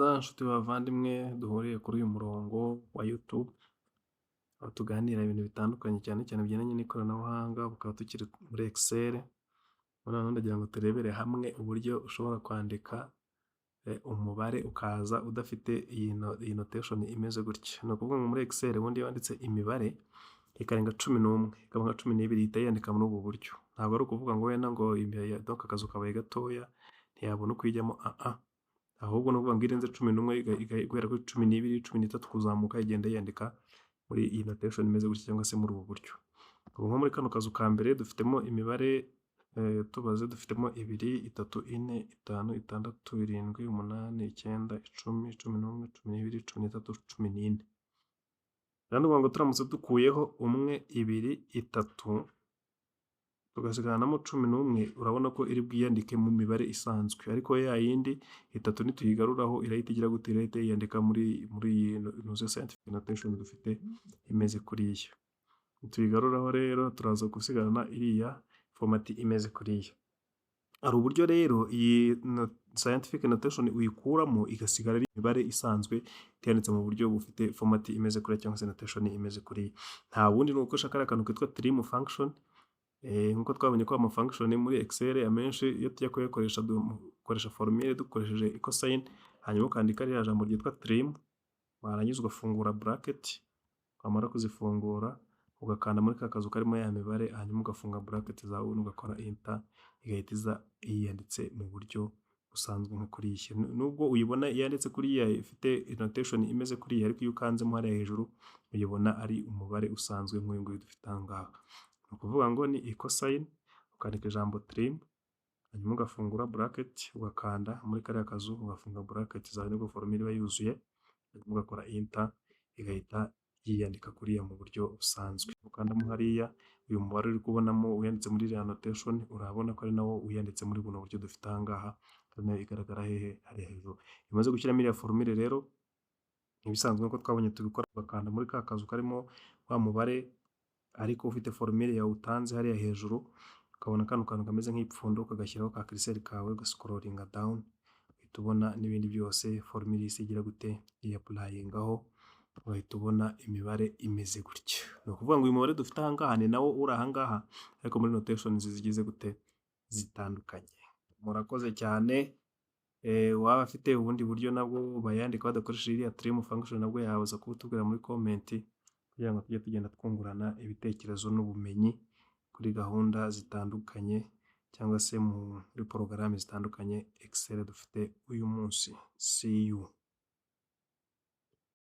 neza nshuti bavandimwe duhuriye kuri uyu murongo wa YouTube, aho tuganira ibintu bitandukanye cyane cyane bigendanye n'ikoranabuhanga, bukaba tukiri muri Excel. Noneho ndagira ngo turebere hamwe uburyo ushobora kwandika umubare ukaza udafite iyi notation imeze gutya. Ni ukuvuga ngo muri Excel ubundi iyo wanditse imibare ikarenga 11 ikaba nka 12 ihita yandika muri ubu buryo. Ntabwo ari ukuvuga ngo wenda ngo donc akazu kabaye gatoya ntiyabona uko ijyamo, ahubwo ni ukuvuga ngo irenze 11 guhera kuri 12, 13 kuzamuka igenda yandika muri iyi notation imeze gutya cyangwa se muri ubu buryo. Ubu nko muri kano kazu ka mbere dufitemo imibare tubaze, dufitemo 2, 3, 4, 5, 6, 7, 8, 9, 10, 11, 12, 13, 14. Kandi ngo turamutse dukuyeho 1, 2, 3 tugasigaranamo 11, urabona ko iri bwiyandike mu mibare isanzwe, ariko ya yindi 3 nituyigaruraho irahita igira gute, irahita yiyandika muri iyi scientific notation dufite imeze kuriya. Tuyigaruraho rero turaza gusigarana iriya format imeze kuriya. Hari uburyo rero iyi scientific notation uyikuramo igasigara ari imibare isanzwe yanditse mu buryo bufite format imeze kuriya cyangwa se notation imeze kuriya. Nta wundi ni ukoresha kariya kantu kitwa trim function. Nkuko twabonye ko ama function muri Excel amenshi iyo tujya kuyakoresha dukoresha formule dukoresheje equal sign, hanyuma ukandika rya jambo ryitwa trim, warangiza ugafungura bracket, wamara kuzifungura ugakanda muri ka kazu karimo ya mibare, hanyuma ugafunga bracket zawe ugakora enter, igahita iza yanditse mu buryo busanzwe nko kuri iyi. Nubwo uyibona yanditse kuri iyi ifite notation imeze kuri iyi, ariko iyo ukanzemo hariya hejuru uyibona ari umubare usanzwe nk'uyu nguyu dufite aha ngaha. Ni ukuvuga ngo ni equal sign, ukandika ijambo trim, hanyuma ugafungura bracket, ugakanda muri kariya kazu, ugafunga bracket zawe nibwo formule iba yuzuye, hanyuma ugakora enter, igahita yiyandika kuriya mu buryo busanzwe. Ukandamo hariya uyu mubare uri kubonamo wiyanditse muri iriya notation, urabona ko ari nawo wiyanditse muri buno buryo dufite aha ngaha, nayo igaragara hehe, hari hejuru. Imaze gushyiramo iriya formule rero ibisanzwe nkuko twabonye tubikora, ugakanda muri ka kazu karimo wa mubare ariko ufite formule yawe utanze hariya hejuru, ukabona kano kantu kameze nk'ipfundo, ukagashyiraho ka cursor kawe, ugascrollinga down, uhita ubona n'ibindi byose formule isigira gute, applyingaho, uhita ubona imibare imeze gutya. Ni ukuvuga ngo uyu mubare dufite aha ngaha ni nawo uri aha ngaha, ariko muri notation zigize gute, zitandukanye. Murakoze cyane. Waba afite ubundi buryo nabwo bayandika badakoresheje iriya trim function, nabwo yaza kubutubwira muri comment, kugira ngo tujye tugenda twungurana ibitekerezo n'ubumenyi kuri gahunda zitandukanye cyangwa se muri porogaramu zitandukanye Excel dufite uyu munsi. See you.